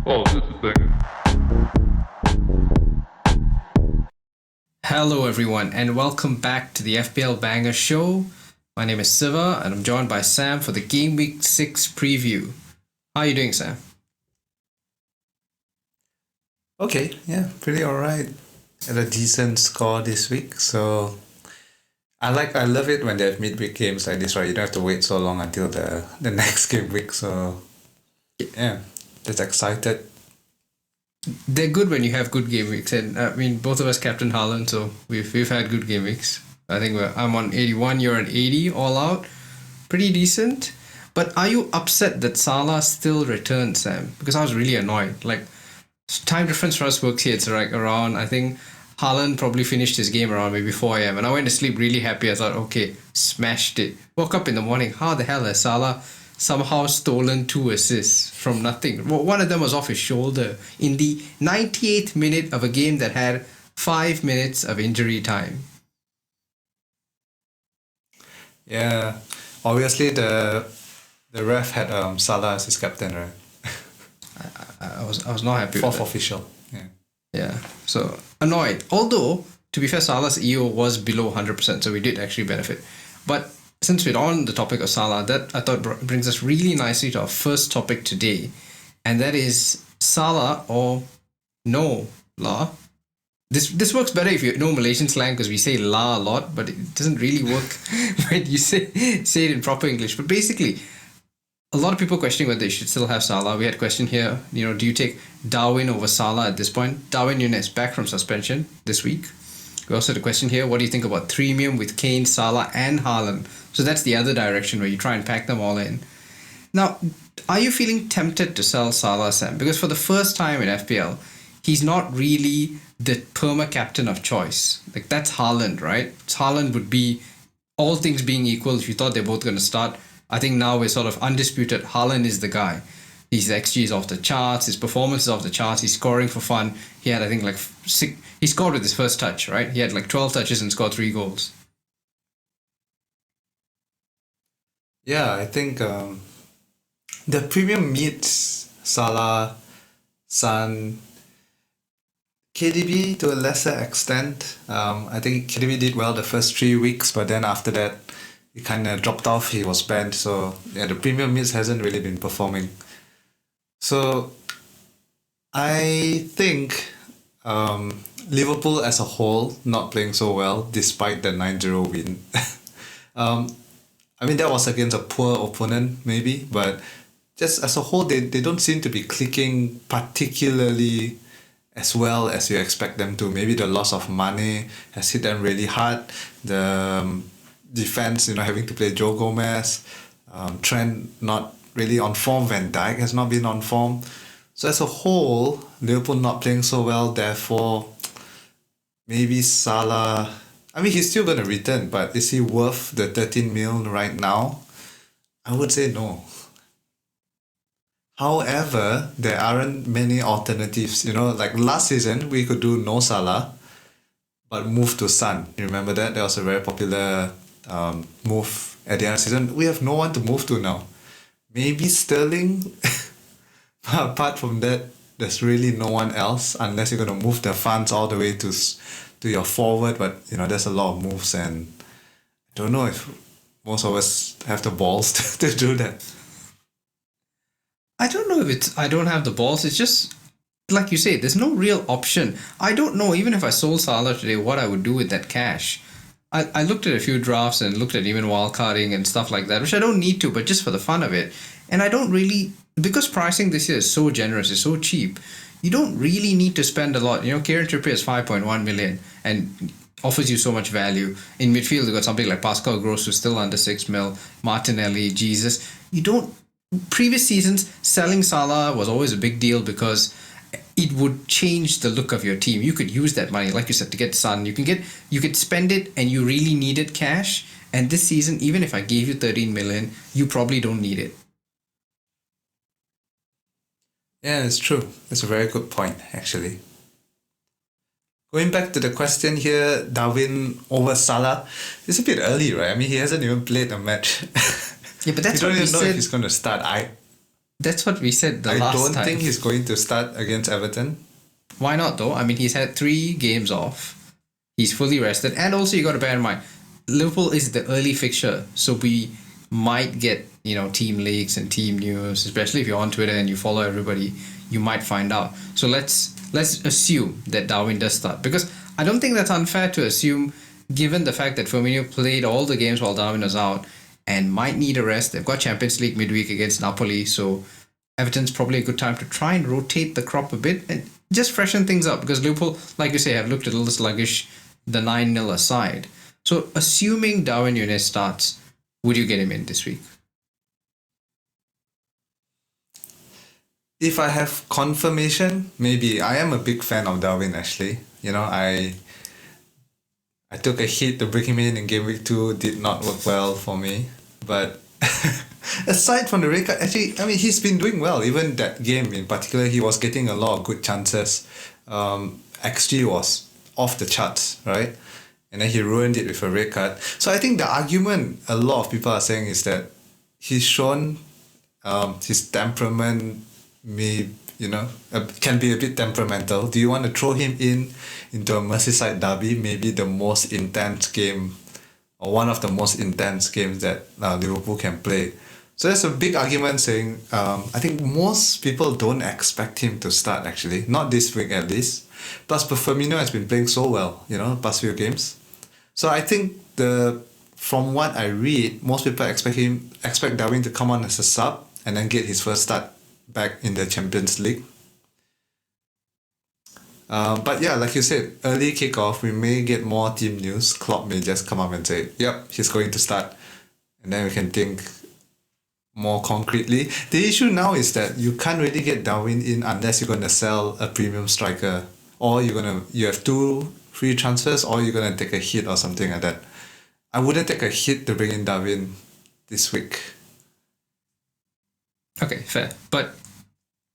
Oh, just a second. Hello, everyone, and welcome back to the FPL Banger Show. My name is Siva, and I'm joined by Sam for the Game Week 6 preview. How are you doing, Sam? Okay, yeah, pretty alright. Had a decent score this week, so I love it when they have midweek games like this, right? You don't have to wait so long until the next game week, so yeah, just excited. They're good when you have good game weeks, and I mean, both of us captain Haaland, so we've had good game weeks. I think I'm on 81, you're on 80, all out. Pretty decent. But are you upset that Salah still returned, Sam? Because I was really annoyed. Like, time difference for us works here. It's like around, I think Haaland probably finished his game around maybe 4 a.m. And I went to sleep really happy. I thought, okay, smashed it. Woke up in the morning. How the hell has Salah somehow stolen 2 assists from nothing? One of them was off his shoulder in the 98th minute of a game that had 5 minutes of injury time. Yeah, obviously the ref had Salah as his captain, right? I was not happy Fourth with it. official. Yeah. Yeah, so annoyed. Although, to be fair, Salah's EO was below 100%, so we did actually benefit. But since we're on the topic of Salah, that I thought brings us really nicely to our first topic today, and that is Salah or no La. This works better if you know Malaysian slang because we say la a lot, but it doesn't really work when you say it in proper English. But basically, a lot of people questioning whether they should still have Salah. We had a question here, do you take Darwin over Salah at this point? Darwin Núñez back from suspension this week. We also had a question here, what do you think about Threemium with Kane, Salah and Haaland? So that's the other direction where you try and pack them all in. Now, are you feeling tempted to sell Salah, Sam? Because for the first time in FPL, he's not really the perma-captain of choice. Like, that's Haaland, right? Haaland would be, all things being equal, if you thought they're both going to start, I think now we're sort of undisputed. Haaland is the guy. His XG is off the charts. His performance is off the charts. He's scoring for fun. He had, I think, he scored with his first touch, right? He had 12 touches and scored 3 goals. Yeah, I think the premium meets Salah, Son, KDB to a lesser extent. I think KDB did well the first 3 weeks, but then after that, he kind of dropped off. He was banned. So, yeah, the premium mids hasn't really been performing. So, I think Liverpool as a whole not playing so well despite the 9-0 win. I mean, that was against a poor opponent, maybe, but just as a whole, they don't seem to be clicking particularly as well as you expect them to. Maybe the loss of Mane has hit them really hard. The defense, having to play Joe Gomez, Trent not really on form, Van Dijk has not been on form. So as a whole, Liverpool not playing so well, therefore maybe Salah, I mean, he's still going to return, but is he worth the 13 mil right now? I would say no. However, there aren't many alternatives. Like last season, we could do no Salah, but move to Son. You remember that? That was a very popular move at the end of the season. We have no one to move to now. Maybe Sterling. Apart from that, there's really no one else unless you're going to move the funds all the way to your forward. But, there's a lot of moves and I don't know if most of us have the balls to do that. I don't know if I don't have the balls. It's just, like you say, there's no real option. I don't know, even if I sold Salah today, what I would do with that cash. I looked at a few drafts and looked at even wildcarding and stuff like that, which I don't need to, but just for the fun of it. And I don't really, because pricing this year is so generous, it's so cheap, you don't really need to spend a lot. Kieran Trippier is 5.1 million and offers you so much value. In midfield, you've got something like Pascal Gross, who's still under 6 mil, Martinelli, Jesus. Previous seasons, selling Salah was always a big deal because it would change the look of your team. You could use that money, like you said, to get Son. You could spend it and you really needed cash. And this season, even if I gave you 13 million, you probably don't need it. Yeah, it's true. That's a very good point, actually. Going back to the question here, Darwin over Salah, it's a bit early, right? I mean, he hasn't even played a match. Yeah, but that's you what don't we even know said. if he's going to start. That's what we said I last don't time. think he's going to start against Everton. Why not though? I mean, he's had 3 games off. He's fully rested. And also you got to bear in mind, Liverpool is the early fixture. So we might get, team leaks and team news, especially if you're on Twitter and you follow everybody, you might find out. So let's assume that Darwin does start. Because I don't think that's unfair to assume, given the fact that Firmino played all the games while Darwin was out and might need a rest. They've got Champions League midweek against Napoli, so Everton's probably a good time to try and rotate the crop a bit and just freshen things up, because Liverpool, like you say, have looked a little sluggish, the 9-0 aside. So assuming Darwin Núñez starts, would you get him in this week? If I have confirmation, maybe. I am a big fan of Darwin, actually. I took a hit to bring him in game week 2. Did not work well for me. But aside from the red card, actually, I mean, he's been doing well. Even that game in particular, he was getting a lot of good chances. XG was off the charts, right? And then he ruined it with a red card. So I think the argument a lot of people are saying is that he's shown his temperament can be a bit temperamental. Do you want to throw him into a Merseyside derby, maybe the most intense game or one of the most intense games that Liverpool can play? So there's a big argument saying I think most people don't expect him to start, actually, not this week at least. Plus, Firmino has been playing so well, past few games. So I think from what I read, most people expect Darwin to come on as a sub and then get his first start back in the Champions League. But yeah, like you said, early kickoff, we may get more team news. Klopp may just come up and say, yep, he's going to start. And then we can think more concretely. The issue now is that you can't really get Darwin in unless you're going to sell a premium striker, or you have 2 free transfers, or you're going to take a hit or something like that. I wouldn't take a hit to bring in Darwin this week. Okay, fair. But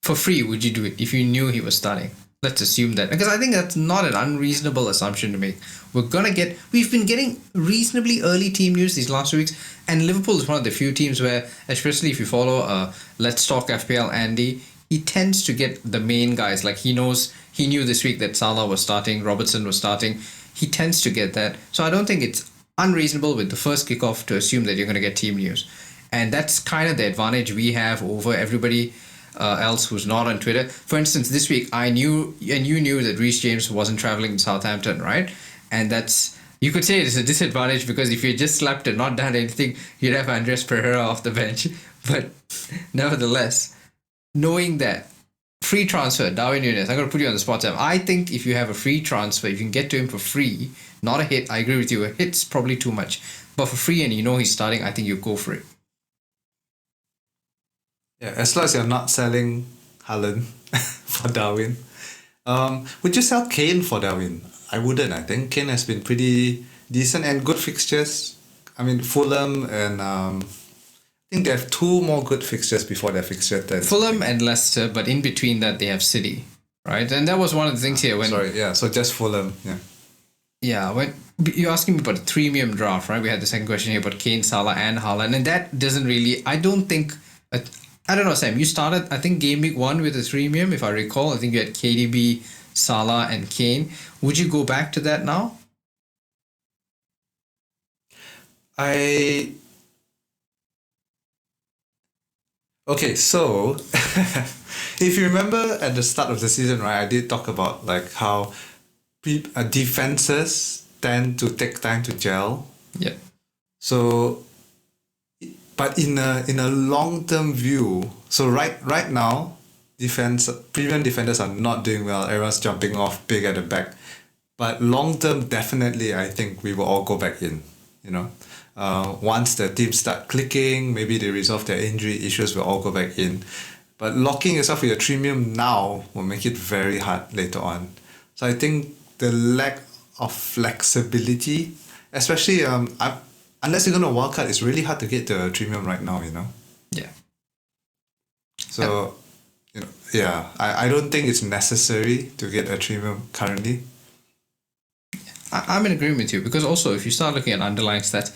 for free, would you do it if you knew he was starting? Let's assume that. Because I think that's not an unreasonable assumption to make. We've been getting reasonably early team news these last 2 weeks, and Liverpool is one of the few teams where, especially if you follow Let's Talk FPL Andy, he tends to get the main guys. Like he knew this week that Salah was starting, Robertson was starting. He tends to get that. So I don't think it's unreasonable with the first kickoff to assume that you're going to get team news. And that's kind of the advantage we have over everybody else who's not on Twitter. For instance, this week I knew, and you knew, that Reece James wasn't traveling to Southampton, right? And you could say it's a disadvantage, because if you just slept and not done anything, you'd have Andres Pereira off the bench. But nevertheless, knowing that free transfer, Darwin Núñez, I'm going to put you on the spot, Sam. I think if you have a free transfer, you can get to him for free, not a hit. I agree with you. A hit's probably too much. But for free and he's starting, I think you go for it. Yeah, as long as you're not selling Haaland for Darwin. Would you sell Kane for Darwin? I wouldn't, I think. Kane has been pretty decent and good fixtures. I mean, Fulham and I think they have 2 more good fixtures before their fixture turn. Fulham and Leicester, but in between that they have City, right? And that was one of the things here when... so just Fulham, yeah. Yeah, when you're asking me about a premium draft, right? We had the second question here about Kane, Salah and Haaland, and that doesn't really... I don't know, Sam. You started, I think, game week 1 with a premium, if I recall. I think you had KDB, Salah, and Kane. Would you go back to that now? Okay, so if you remember at the start of the season, right, I did talk about like how defenses tend to take time to gel. Yeah. So, but in a long-term view, so right now, premium defenders are not doing well. Everyone's jumping off big at the back. But long-term, definitely, I think we will all go back in, once the teams start clicking, maybe they resolve their injury issues, we'll all go back in. But locking yourself with a premium now will make it very hard later on. So I think the lack of flexibility, especially unless you're going to wildcard, it's really hard to get the premium right now, Yeah. So, I don't think it's necessary to get a premium currently. I'm in agreement with you, because also if you start looking at underlying stats,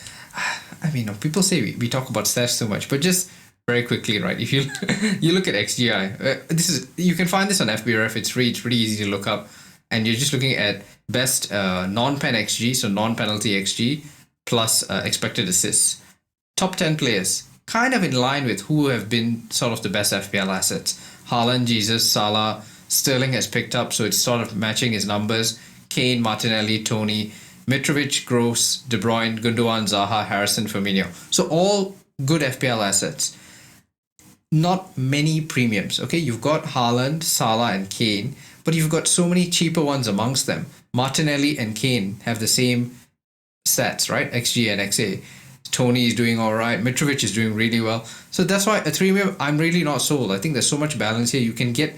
I mean, people say we talk about stats too much, but just very quickly, right? If you you look at XGI, you can find this on FBref. It's free. It's pretty easy to look up, and you're just looking at best non-pen XG, so non-penalty XG plus expected assists. Top 10 players, kind of in line with who have been sort of the best FPL assets. Haaland, Jesus, Salah, Sterling has picked up, so it's sort of matching his numbers. Kane, Martinelli, Tony, Mitrovic, Gross, De Bruyne, Gundogan, Zaha, Harrison, Firmino. So all good FPL assets. Not many premiums, okay? You've got Haaland, Salah and Kane, but you've got so many cheaper ones amongst them. Martinelli and Kane have the same stats, right? XG and XA. Tony is doing all right. Mitrovic is doing really well. So that's why at premium, I'm really not sold. I think there's so much balance here. You can get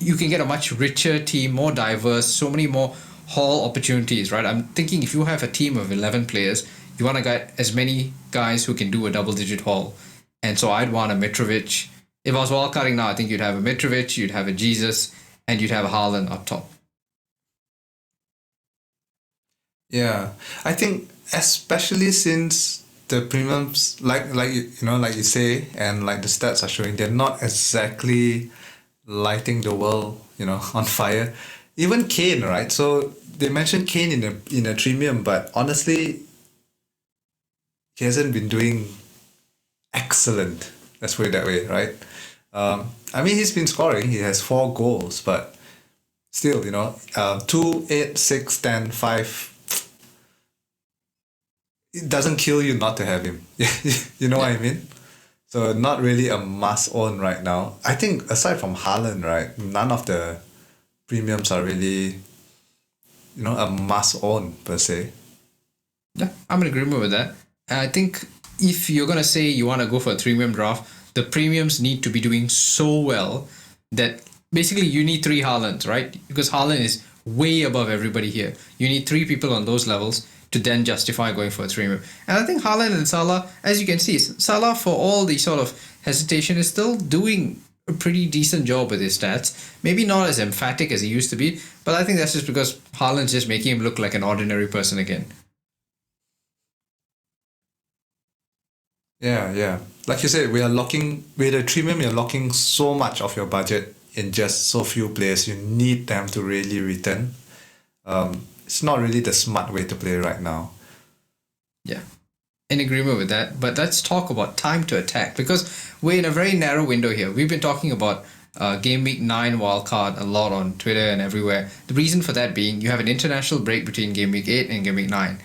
a much richer team, more diverse, so many more haul opportunities, right? I'm thinking if you have a team of 11 players, you want to get as many guys who can do a double-digit haul. And so I'd want a Mitrovic. If I was wildcarding now, I think you'd have a Mitrovic, you'd have a Jesus, and you'd have a Haaland up top. Yeah, I think especially since the premiums, like you say, and like the stats are showing, they're not exactly lighting the world, on fire. Even Kane, right? So they mentioned Kane in a premium, but honestly, he hasn't been doing excellent. Let's put it that way, right? I mean, he's been scoring. He has 4 goals, but still, 2, 8, 6, 10, 5. It doesn't kill you not to have him. You know what I mean? So not really a must own right now. I think aside from Haaland, right, none of the premiums are really, a must own per se. Yeah, I'm in agreement with that. And I think if you're going to say you want to go for a premium draft, the premiums need to be doing so well that basically you need 3 Haalands, right? Because Haaland is way above everybody here. You need 3 people on those levels to then justify going for a premium. And I think Haaland and Salah, as you can see, Salah, for all the sort of hesitation, is still doing a pretty decent job with his stats. Maybe not as emphatic as he used to be, but I think that's just because Haaland's just making him look like an ordinary person again. Yeah. Like you said, with a premium, you're locking so much of your budget in just so few players. You need them to really return. It's not really the smart way to play right now. Yeah, in agreement with that. But let's talk about time to attack, because we're in a very narrow window here. We've been talking about Game Week 9 wildcard a lot on Twitter and everywhere. The reason for that being you have an international break between Game Week 8 and Game Week 9.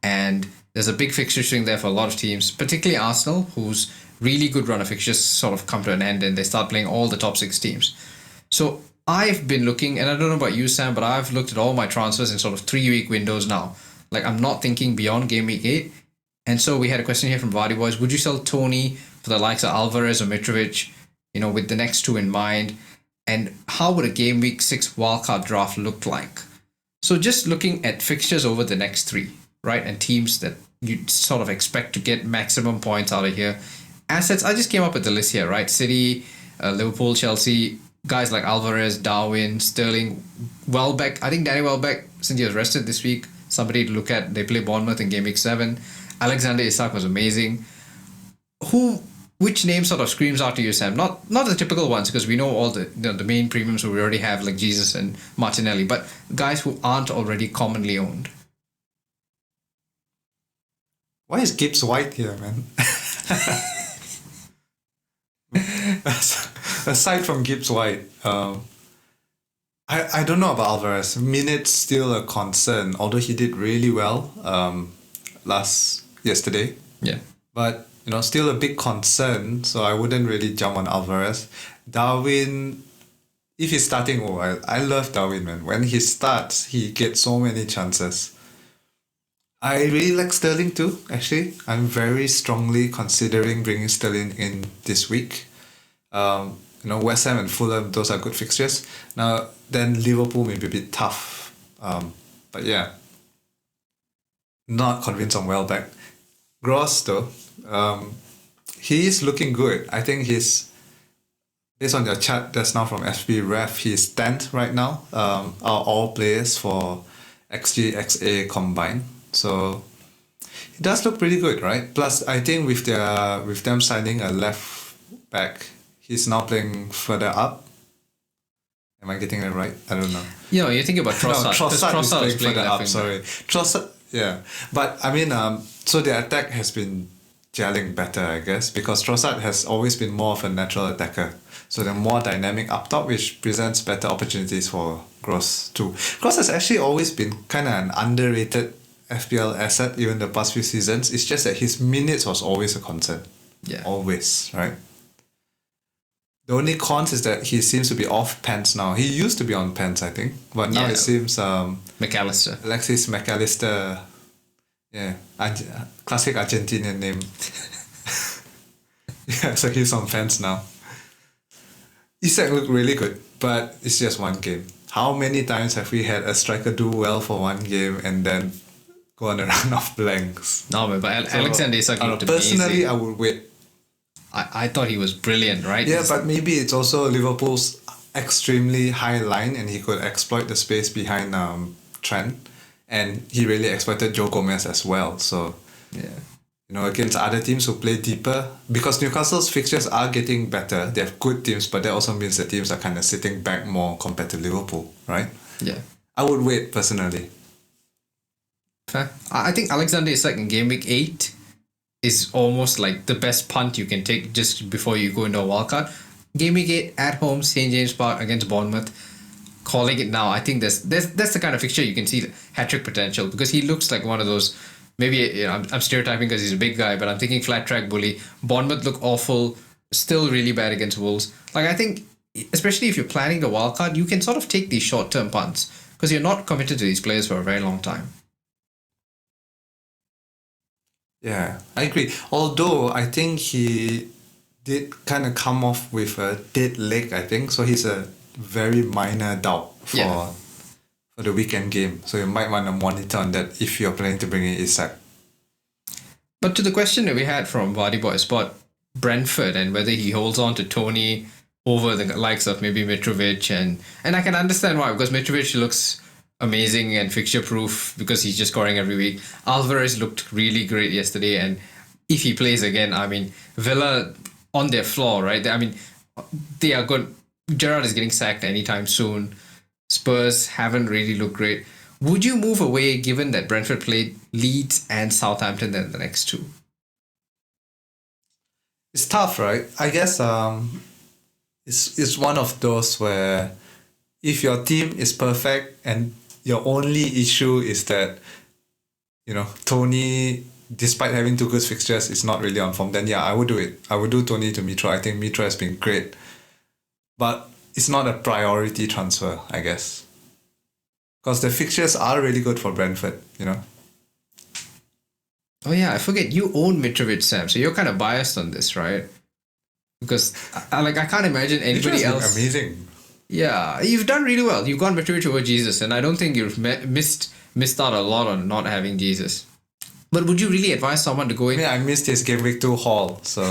And there's a big fixture string there for a lot of teams, particularly Arsenal, whose really good run of fixtures sort of come to an end and they start playing all the top 6 teams. So I've been looking, and I don't know about you, Sam, but I've looked at all my transfers in sort of 3-week windows now. Like, I'm not thinking beyond Game Week 8. And so we had a question here from Vardy Boys. Would you sell Tony for the likes of Alvarez or Mitrovic, with the next 2 in mind? And how would a Game Week 6 wildcard draft look like? So just looking at fixtures over the next 3, right? And teams that you sort of expect to get maximum points out of here. Assets, I just came up with the list here, right? City, Liverpool, Chelsea, guys like Alvarez, Darwin, Sterling, Welbeck. I think Danny Welbeck, since he was rested this week, somebody to look at. They play Bournemouth in Game Week 7. Alexander Isak was amazing. Which name sort of screams out to you, Sam? Not the typical ones, because we know all the main premiums we already have, like Jesus and Martinelli, but guys who aren't already commonly owned. Why is Gibbs White here, man? Aside from Gibbs White, I don't know about Alvarez. Minutes still a concern, although he did really well yesterday. Yeah. But still a big concern, so I wouldn't really jump on Alvarez. Darwin, if he's starting, I love Darwin, man. When he starts, he gets so many chances. I really like Sterling too, actually. I'm very strongly considering bringing Sterling in this week. West Ham and Fulham, those are good fixtures. Now, then Liverpool may be a bit tough. But yeah, not convinced on Welbeck. Gross though, he is looking good. I think he's, based on your chat that's now from FBref, he's 10th right now. Are all players for XG, XA combined. So it does look pretty good, right? Plus, I think with them signing a left back. He's now playing further up. Am I getting it right? I don't know. You're thinking about Trossard. No, Trossard is playing further left up. wing. Sorry, Trossard. Yeah, but I mean, so the attack has been gelling better, I guess, because Trossard has always been more of a natural attacker. So they're more dynamic up top, which presents better opportunities for Gross too. Gross has actually always been kind of an underrated FPL asset, even the past few seasons. It's just that his minutes was always a concern. Yeah. Always, right? The only cons is that he seems to be off pants now. He used to be on pants, I think, but now Yeah. it seems McAllister. Alexis McAllister, yeah, classic Argentinian name. Yeah, so he's on pants now. Isak looked really good, but it's just one game. How many times have we had a striker do well for one game and then go on a run of blanks? No, but Alexander Isak looked personally, amazing. I would wait. I thought he was brilliant, right? Yeah, but maybe it's also Liverpool's extremely high line and he could exploit the space behind Trent. And he really exploited Joe Gomez as well. So, Yeah. Against other teams who play deeper, because Newcastle's fixtures are getting better. They have good teams, but that also means the teams are kind of sitting back more compared to Liverpool, right? Yeah. I would wait personally. Fair. I think Alexander Isak in game week 8 is almost like the best punt you can take just before you go into a wildcard. Game week 8 at home, St. James Park against Bournemouth. Calling it now, I think that's the kind of fixture you can see hat-trick potential, because he looks like one of those, maybe I'm stereotyping because he's a big guy, but I'm thinking flat track bully. Bournemouth look awful, still really bad against Wolves. Like, I think, especially if you're planning the wildcard, you can sort of take these short-term punts because you're not committed to these players for a very long time. Yeah, I agree. Although I think he did kind of come off with a dead leg, I think. So he's a very minor doubt for the weekend game. So you might want to monitor on that if you're planning to bring in Isak. But to the question that we had from Vardy Boy Spot, Brentford, and whether he holds on to Tony over the likes of maybe Mitrovic, and I can understand why, because Mitrovic looks amazing and fixture proof because he's just scoring every week. Alvarez looked really great yesterday, and if he plays again, I mean, Villa on their floor, right? I mean, they are good. Gerrard is getting sacked anytime soon. Spurs haven't really looked great. Would you move away given that Brentford played Leeds and Southampton then the next two? It's tough, right? I guess it's one of those where if your team is perfect and your only issue is that, Tony, despite having two good fixtures, is not really on form, then yeah, I would do it. I would do Tony to Mitro. I think Mitro has been great. But it's not a priority transfer, I guess. Because the fixtures are really good for Brentford, Oh yeah, I forget, you own Mitrovic, Sam, so you're kind of biased on this, right? Because I can't imagine anybody else. Amazing. Yeah, you've done really well. You've gone Mitrovic over Jesus, and I don't think you've missed out a lot on not having Jesus. But would you really advise someone to go in? Yeah, I missed his game week 2 haul, so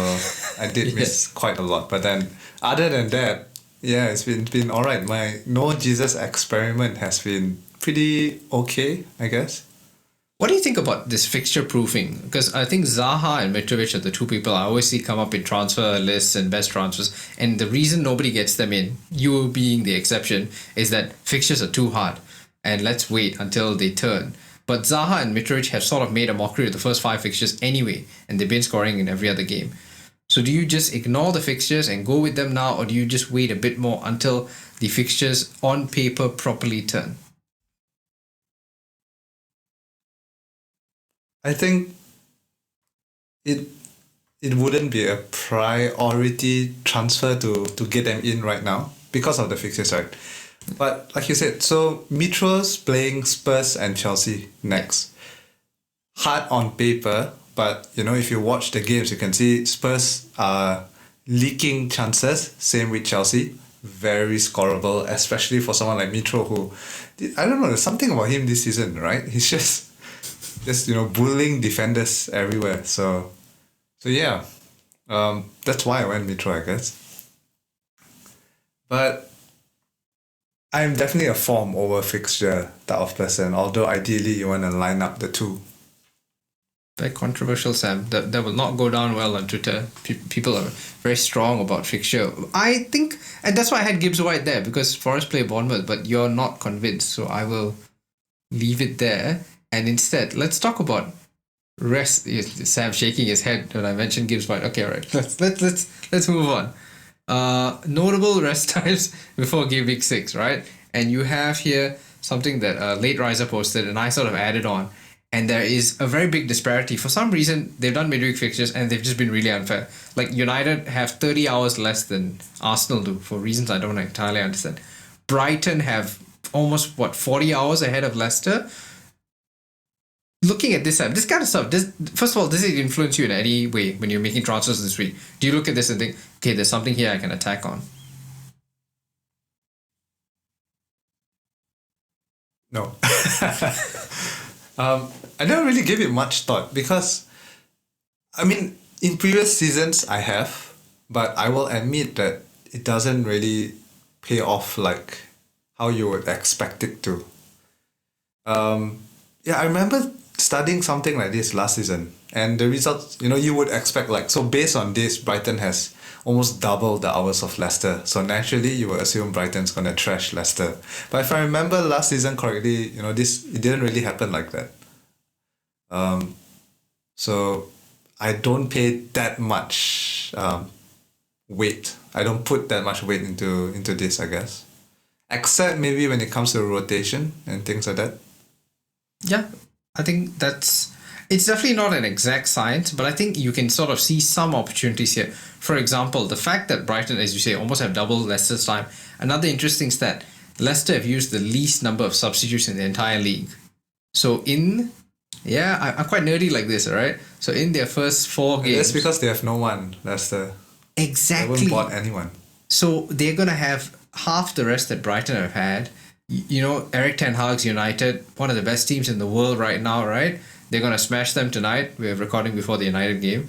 I did miss quite a lot. But then, other than that, yeah, it's been all right. My no Jesus experiment has been pretty okay, I guess. What do you think about this fixture proofing? Because I think Zaha and Mitrovic are the two people I always see come up in transfer lists and best transfers. And the reason nobody gets them in, you being the exception, is that fixtures are too hard. And let's wait until they turn. But Zaha and Mitrovic have sort of made a mockery of the first 5 fixtures anyway. And they've been scoring in every other game. So do you just ignore the fixtures and go with them now? Or do you just wait a bit more until the fixtures on paper properly turn? I think it wouldn't be a priority transfer to get them in right now because of the fixtures, right? But like you said, so Mitro's playing Spurs and Chelsea next. Hard on paper, but if you watch the games, you can see Spurs are leaking chances. Same with Chelsea, very scoreable, especially for someone like Mitro, who I don't know, there's something about him this season, right? He's just bullying defenders everywhere. So yeah, that's why I went Mitro, I guess. But I'm definitely a form over fixture type of person. Although ideally you want to line up the two. Very controversial, Sam. That will not go down well on Twitter. People are very strong about fixture. I think, and that's why I had Gibbs White there, because Forest play Bournemouth, but you're not convinced, so I will leave it there. And instead, let's talk about rest. Sam shaking his head when I mentioned Gibbs White. Okay, all right. Let's move on. Notable rest times before game week 6, right? And you have here something that Late Riser posted, and I sort of added on. And there is a very big disparity. For some reason, they've done midweek fixtures and they've just been really unfair. Like United have 30 hours less than Arsenal do for reasons I don't entirely understand. Brighton have almost 40 hours ahead of Leicester. Looking at this kind of stuff, first of all, does it influence you in any way when you're making transfers this week? Do you look at this and think, okay, there's something here I can attack on? No. I don't really give it much thought because, I mean, in previous seasons I have, but I will admit that it doesn't really pay off like how you would expect it to. I remember studying something like this last season, and the results, you would expect so based on this, Brighton has almost double the hours of Leicester. So naturally, you would assume Brighton's going to trash Leicester. But if I remember last season correctly, it didn't really happen like that. So I don't pay that much weight. I don't put that much weight into this, I guess. Except maybe when it comes to rotation and things like that. Yeah, I think it's definitely not an exact science, but I think you can sort of see some opportunities here. For example, the fact that Brighton, as you say, almost have double Leicester's time. Another interesting stat, Leicester have used the least number of substitutes in the entire league. So I'm quite nerdy like this, alright? So in their first 4 games... That's because they have no one, Leicester. Exactly. They haven't bought anyone. So they're going to have half the rest that Brighton have had. Eric Ten Hag's United, one of the best teams in the world right now, right? They're going to smash them tonight. We're recording before the United game.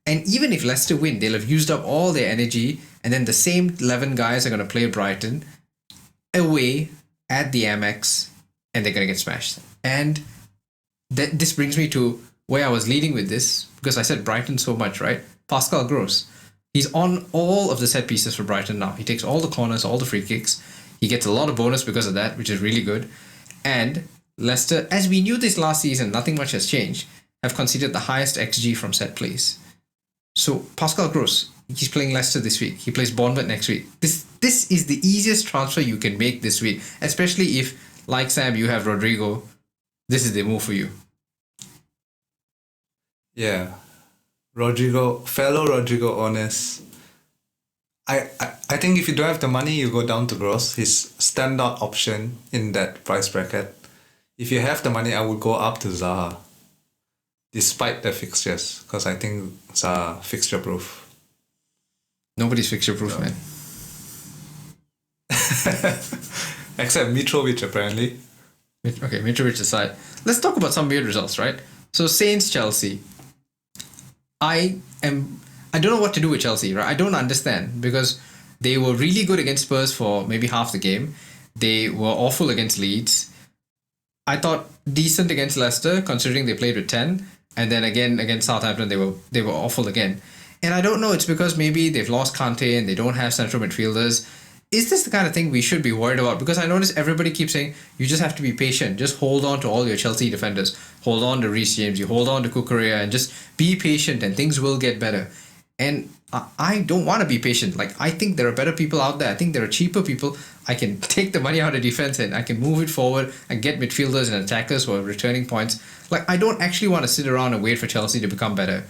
And even if Leicester win, they'll have used up all their energy, and then the same 11 guys are going to play Brighton away at the Amex, and they're going to get smashed. And this brings me to where I was leading with this, because I said Brighton so much, right? Pascal Gross. He's on all of the set pieces for Brighton now. He takes all the corners, all the free kicks. He gets a lot of bonus because of that, which is really good. And Leicester, as we knew this last season, nothing much has changed, have conceded the highest XG from set plays. So Pascal Gross, he's playing Leicester this week. He plays Bournemouth next week. This is the easiest transfer you can make this week, especially if, like Sam, you have Rodrigo. This is the move for you. Yeah. Fellow Rodrigo owners. I think if you don't have the money, you go down to Gross. His standout option in that price bracket. If you have the money, I would go up to Zaha. Despite the fixtures, because I think Zaha fixture proof. Nobody's fixture proof, man. Except Mitrovic, apparently. Okay, Mitrovic aside. Let's talk about some weird results, right? So Saints Chelsea. I don't know what to do with Chelsea, right? I don't understand, because they were really good against Spurs for maybe half the game. They were awful against Leeds. I thought decent against Leicester, considering they played with 10, and then again against Southampton they were awful again. And I don't know, it's because maybe they've lost Kante and they don't have central midfielders. Is this the kind of thing we should be worried about? Because I notice everybody keeps saying, you just have to be patient. Just hold on to all your Chelsea defenders. Hold on to Reece James. You hold on to Kukurea and just be patient and things will get better. And I don't want to be patient. I think there are better people out there. I think there are cheaper people. I can take the money out of defense and I can move it forward and get midfielders and attackers who are returning points. I don't actually want to sit around and wait for Chelsea to become better.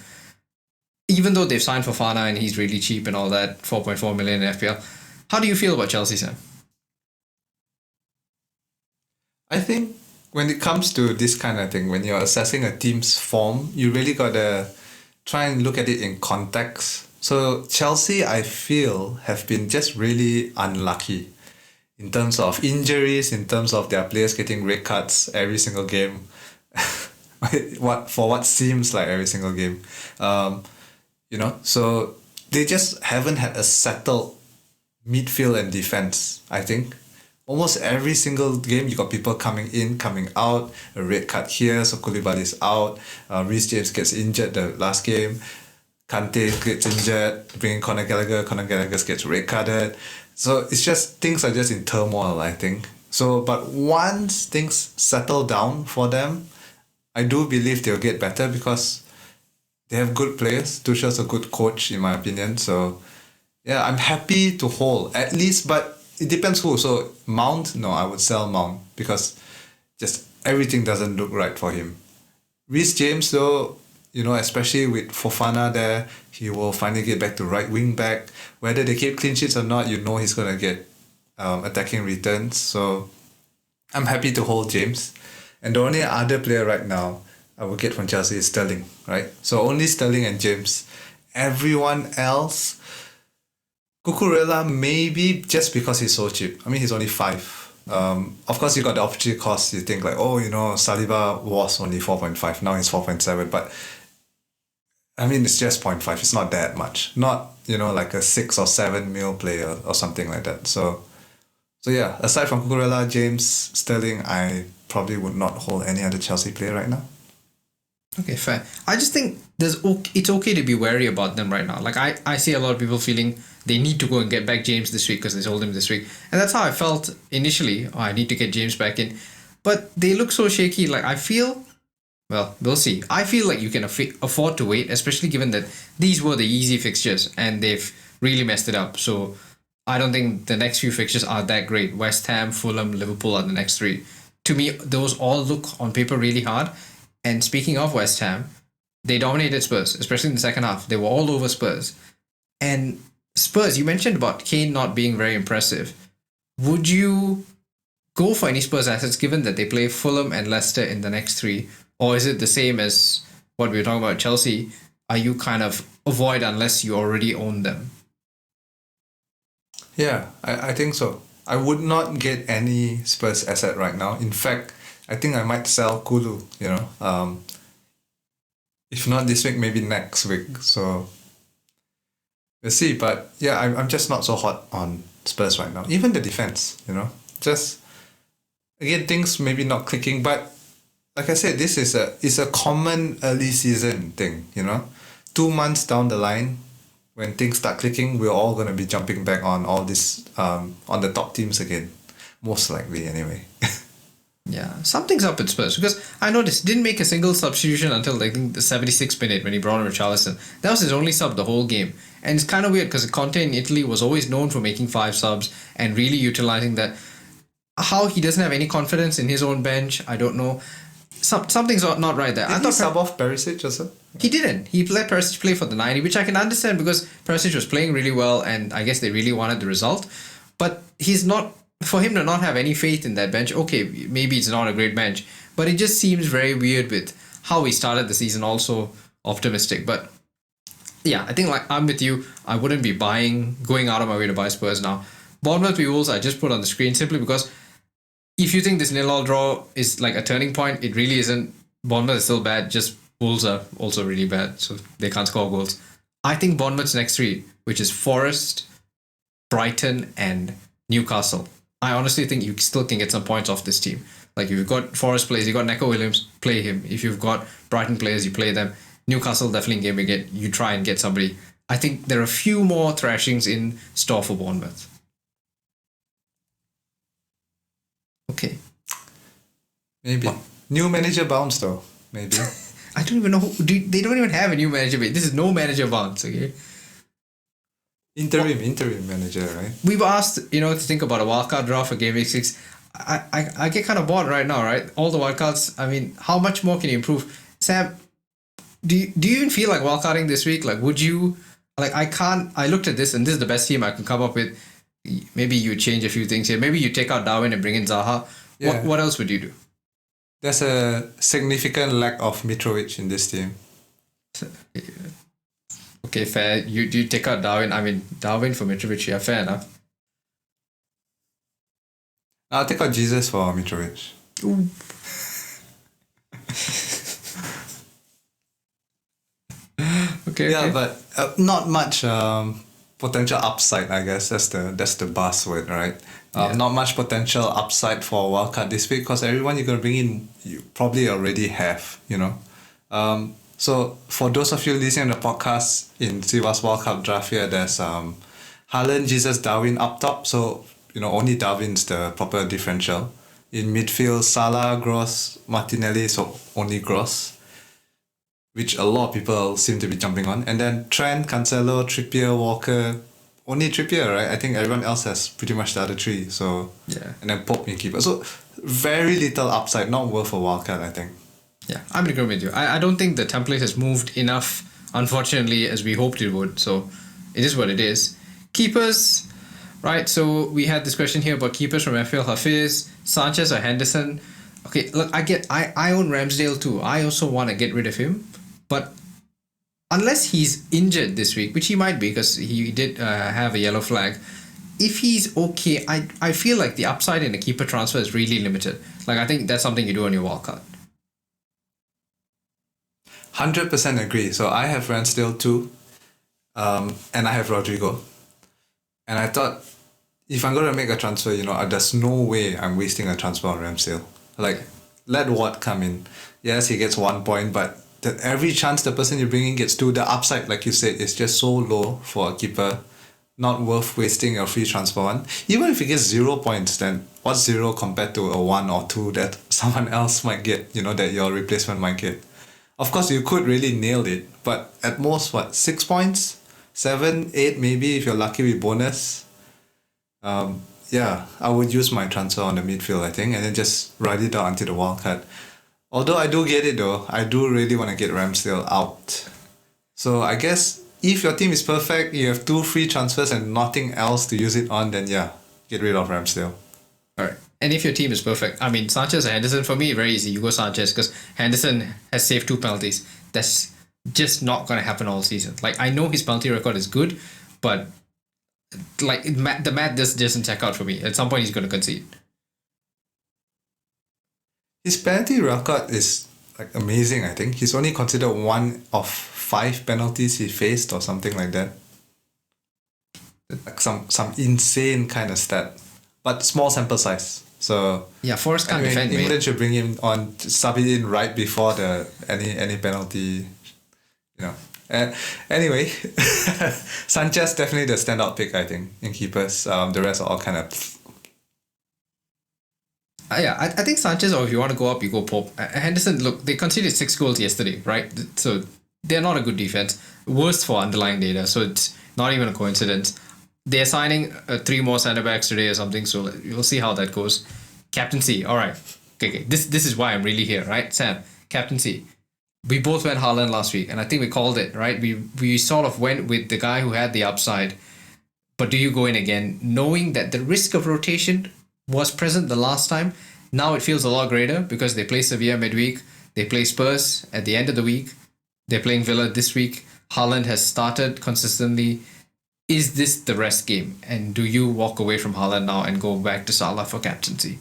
Even though they've signed Fofana and he's really cheap and all that, 4.4 million in FPL. How do you feel about Chelsea, Sam? I think when it comes to this kind of thing, when you're assessing a team's form, you really got to try and look at it in context. So Chelsea, I feel, have been just really unlucky in terms of injuries, in terms of their players getting red cards every single game. For what seems like every single game. So they just haven't had a settled midfield and defense, I think, almost every single game, you got people coming in, coming out, a red card here, so Koulibaly's out, Reece James gets injured the last game, Kante gets injured, bringing Conor Gallagher gets red carded. So it's just, things are just in turmoil, I think. So, but once things settle down for them, I do believe they'll get better because they have good players. Tuchel's a good coach, in my opinion. So, yeah, I'm happy to hold, at least, but it depends who. So, Mount, no, I would sell Mount because just everything doesn't look right for him. Reece James, though, especially with Fofana there, he will finally get back to right wing back. Whether they keep clean sheets or not, he's going to get attacking returns. So I'm happy to hold James. And the only other player right now I will get from Chelsea is Sterling, right? So only Sterling and James. Everyone else, Cucurella maybe just because he's so cheap. I mean, he's only 5. Of course, you got the opportunity cost. You think like, Saliba was only 4.5. Now he's 4.7. But I mean, it's just 0.5. It's not that much. Not, like a 6 or 7 mil player or something like that. So yeah, aside from Cucurella, James, Sterling, I probably would not hold any other Chelsea player right now. Okay, fair. I just think it's okay to be wary about them right now. Like I see a lot of people feeling they need to go and get back James this week because they sold him this week. And that's how I felt initially. I need to get James back in. But they look so shaky. Like I feel... Well, we'll see. I feel like you can afford to wait, especially given that these were the easy fixtures and they've really messed it up. So I don't think the next few fixtures are that great. West Ham, Fulham, Liverpool are the next 3. To me, those all look on paper really hard. And speaking of West Ham, they dominated Spurs, especially in the second half. They were all over Spurs. And Spurs, you mentioned about Kane not being very impressive. Would you go for any Spurs assets given that they play Fulham and Leicester in the next 3? Or is it the same as what we were talking about Chelsea? Are you kind of avoid unless you already own them? Yeah, I think so. I would not get any Spurs asset right now. In fact, I think I might sell Kulu, if not this week, maybe next week. So we'll see. But yeah, I'm just not so hot on Spurs right now. Even the defense, just, again, things maybe not clicking, but like I said, this is a common early season thing, 2 months down the line, when things start clicking, we're all going to be jumping back on all this, on the top teams again. Most likely, anyway. Yeah, something's up with Spurs because I noticed he didn't make a single substitution until I think the 76th minute when he brought on Richarlison. That was his only sub the whole game. And it's kind of weird because Conte in Italy was always known for making 5 subs and really utilising that. How he doesn't have any confidence in his own bench, I don't know. Something's not right there. Did he sub off Perisic also? He didn't. He let Perisic play for the 90, which I can understand because Perisic was playing really well and I guess they really wanted the result. But for him to not have any faith in that bench, okay, maybe it's not a great bench, but it just seems very weird with how he started the season, also optimistic. But yeah, I think like I'm with you. I wouldn't be going out of my way to buy Spurs now. Bournemouth v Wolves I just put on the screen simply because if you think this 0-0 draw is like a turning point, it really isn't. Bournemouth is still bad, just Wolves are also really bad, so they can't score goals. I think Bournemouth's next 3, which is Forest, Brighton and Newcastle. I honestly think you still can get some points off this team. Like if you've got Forest players, you've got Neco Williams, play him. If you've got Brighton players, you play them. Newcastle definitely in game you try and get somebody. I think there are a few more thrashings in store for Bournemouth. Okay. Maybe. What? New manager bounce though. Maybe. I don't even know. They don't even have a new manager. This is no manager bounce, okay? Interim manager, right? We were asked, to think about a wildcard draw for Game Week 6. I get kind of bored right now, right? All the wildcards, I mean, how much more can you improve? Sam, do you even feel like wildcarding this week? Like, would you... Like, I looked at this and this is the best team I can come up with. Maybe you change a few things here. Maybe you take out Darwin and bring in Zaha. Yeah. What else would you do? There's a significant lack of Mitrovic in this team. Okay, fair. You take out Darwin. I mean, Darwin for Mitrovic, yeah, fair enough. I'll take out Jesus for Mitrovic. Ooh. Okay. Yeah, but not much potential upside, I guess. That's the buzzword, right? Not much potential upside for wildcard this week because everyone you're going to bring in, you probably already have, So for those of you listening to the podcast in Siva's wildcard draft here, there's Haaland, Jesus, Darwin up top. So, only Darwin's the proper differential. In midfield, Salah, Gross, Martinelli, so only Gross, which a lot of people seem to be jumping on. And then Trent, Cancelo, Trippier, Walker, only Trippier, right? I think everyone else has pretty much the other three. So Yeah. And then Pope in keeper. So very little upside, not worth a wildcard, I think. Yeah, I'm in agreement with you. I don't think the template has moved enough, unfortunately, as we hoped it would. So it is what it is. Keepers, right? So we had this question here about keepers from FPL Hafiz, Sanchez or Henderson. Okay, look, I own Ramsdale too. I also want to get rid of him. But unless he's injured this week, which he might be because he did have a yellow flag, if he's okay, I feel like the upside in a keeper transfer is really limited. Like, I think that's something you do on your wildcard. 100% agree. So I have Ramsdale too, and I have Rodrigo. And I thought, if I'm going to make a transfer, there's no way I'm wasting a transfer on Ramsdale. Like, let Watt come in. Yes, he gets 1 point, but every chance the person you bring in gets two, the upside, like you said, is just so low for a keeper. Not worth wasting a free transfer on. Even if he gets 0 points, then what's 0 compared to a 1 or 2 that someone else might get, that your replacement might get? Of course, you could really nail it, but at most, 6 points? 7, 8 maybe if you're lucky with bonus. I would use my transfer on the midfield, I think, and then just ride it out until the wildcard. Although I do get it though, I do really want to get Ramsdale out. So I guess if your team is perfect, you have 2 free transfers and nothing else to use it on, then get rid of Ramsdale. Alright. And if your team is perfect, I mean, Sanchez or Henderson, for me, very easy. You go Sanchez because Henderson has saved 2 penalties. That's just not going to happen all season. Like, I know his penalty record is good, but like the math just doesn't check out for me. At some point, he's going to concede. His penalty record is like amazing, I think. He's only considered 1 of 5 penalties he faced or something like that. Like some insane kind of stat. But small sample size. So yeah, Forrest can't defend. England should bring him on, sub it in right before any penalty. Anyway, Sanchez definitely the standout pick, I think, in keepers. The rest are all kind of. I think Sanchez, or if you want to go up, you go Pope. Henderson, look, they conceded 6 goals yesterday, right? So they're not a good defense. Worst for underlying data, so it's not even a coincidence. They're signing 3 more centre backs today or something, so we'll see how that goes. Captaincy, all right. Okay. This is why I'm really here, right, Sam? Captaincy. We both went Haaland last week, and I think we called it, right? We sort of went with the guy who had the upside. But do you go in again, knowing that the risk of rotation was present the last time? Now it feels a lot greater because they play Sevilla midweek. They play Spurs at the end of the week. They're playing Villa this week. Haaland has started consistently. Is this the rest game? And do you walk away from Haaland now and go back to Salah for captaincy?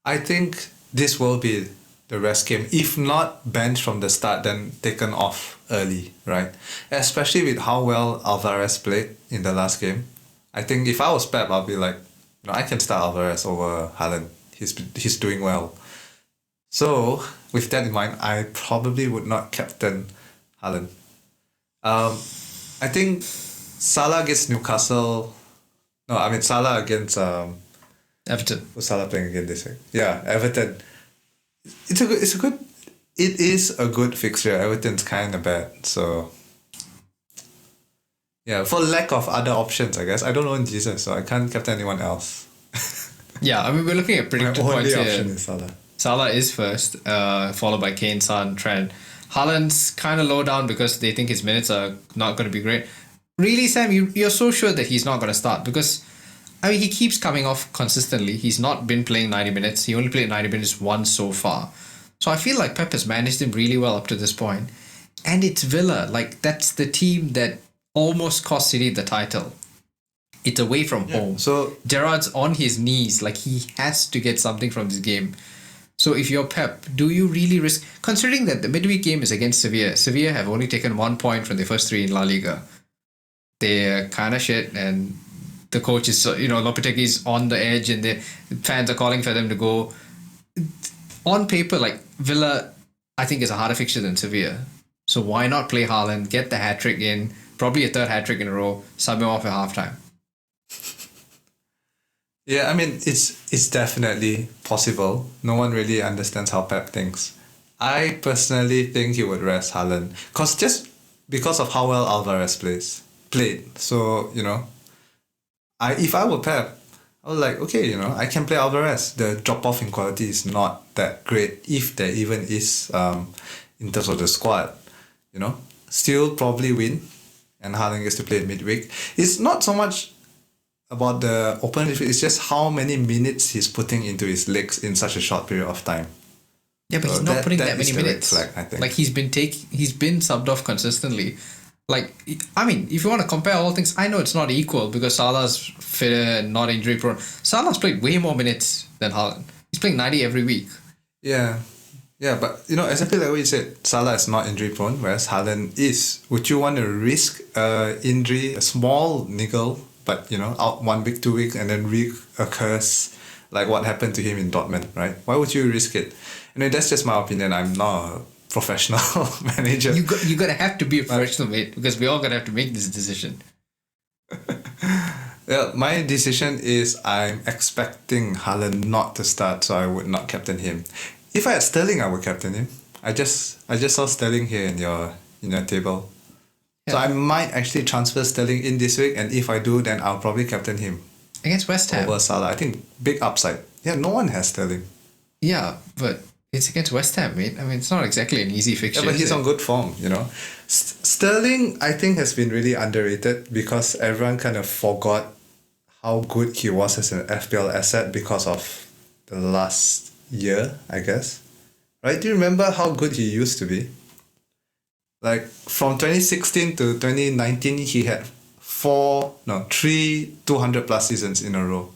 I think this will be the rest game. If not benched from the start, then taken off early, right? Especially with how well Alvarez played in the last game. I think if I was Pep, I'll be like, I can start Alvarez over Haaland. He's doing well. So with that in mind, I probably would not captain Haaland. I think Salah against Newcastle. No, I mean Salah against Everton. Who's Salah playing again this week? Yeah, Everton. It is a good fixture. Everton's kind of bad, so yeah. For lack of other options, I guess I don't own Jesus, so I can't captain anyone else. Yeah, I mean we're looking at predicted points here. My only option is Salah. Salah is first, followed by Kane, Son, Trent. Haaland's kind of low down because they think his minutes are not going to be great. Really, Sam, you're so sure that he's not going to start because, I mean, he keeps coming off consistently. He's not been playing 90 minutes. He only played 90 minutes once so far. So I feel like Pep has managed him really well up to this point. And it's Villa. Like, that's the team that almost cost City the title. It's away from home. So Gerrard's on his knees. Like, he has to get something from this game. So if you're Pep, do you really risk... Considering that the midweek game is against Sevilla. Sevilla have only taken 1 point from the first 3 in La Liga. They're kind of shit and the coach is, Lopetegui's on the edge and the fans are calling for them to go. On paper, like Villa, I think is a harder fixture than Sevilla. So why not play Haaland, get the hat-trick in, probably a third hat-trick in a row, sub him off at halftime? Yeah, I mean, it's definitely possible. No one really understands how Pep thinks. I personally think he would rest Haaland. Just because of how well Alvarez played. So, if I were Pep, I was like, okay, I can play Alvarez. The drop-off in quality is not that great, if there even is, in terms of the squad. Still probably win, and Haaland gets to play in midweek. It's not so much about the opponent, it's just how many minutes he's putting into his legs in such a short period of time. Yeah, but he's not putting that many minutes. Flag, I think. Like he's been subbed off consistently. Like, I mean, if you want to compare all things, I know it's not equal because Salah's fitter and not injury prone. Salah's played way more minutes than Haaland. He's playing 90 every week. Yeah. Yeah, but exactly like what you said, Salah is not injury prone, whereas Haaland is. Would you want to risk injury, a small niggle, but out 1 week, 2 weeks, and then reoccurs like what happened to him in Dortmund, right? Why would you risk it? That's just my opinion. I'm not a professional manager. You gotta have to be a professional, mate, because we all gotta have to make this decision. Yeah, my decision is I'm expecting Haaland not to start, so I would not captain him. If I had Sterling, I would captain him. I just saw Sterling here in your table. Yeah. So I might actually transfer Sterling in this week, and if I do, then I'll probably captain him. Against West Ham. Over Salah. I think big upside. Yeah, no one has Sterling. Yeah, but it's against West Ham, mate. I mean, it's not exactly an easy fixture. Yeah, but he's on good form, Sterling, I think, has been really underrated because everyone kind of forgot how good he was as an FPL asset because of the last year, I guess. Right? Do you remember how good he used to be? Like, from 2016 to 2019, he had 3 200 plus seasons in a row.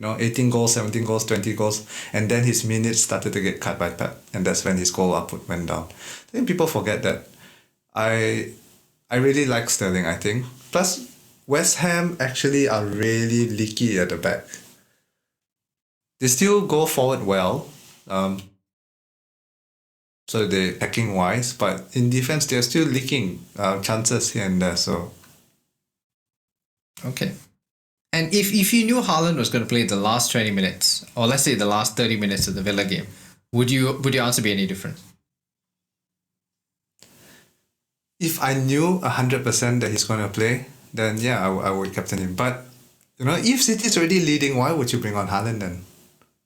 18 goals, 17 goals, 20 goals. And then his minutes started to get cut by Pep. And that's when his goal output went down. I think people forget that. I really like Sterling, I think. Plus, West Ham actually are really leaky at the back. They still go forward well. So they're attacking wise. But in defense, they're still leaking chances here and there. So. Okay. And if you knew Haaland was going to play the last 20 minutes, or let's say the last 30 minutes of the Villa game, would your answer be any different? If I knew 100% that he's going to play, then yeah, I would captain him. But, if City's already leading, why would you bring on Haaland then?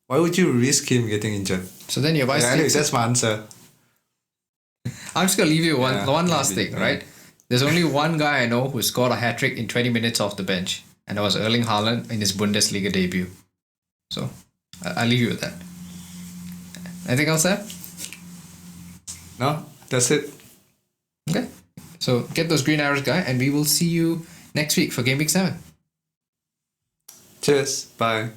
Why would you risk him getting injured? So then your advice anyway, that's my answer. I'm just going to leave you one last thing, right? There's only one guy I know who scored a hat-trick in 20 minutes off the bench. And that was Erling Haaland in his Bundesliga debut. So, I'll leave you with that. Anything else there? No, that's it. Okay. So, get those green arrows, guy, and we will see you next week for Game Week 7. Cheers. Bye.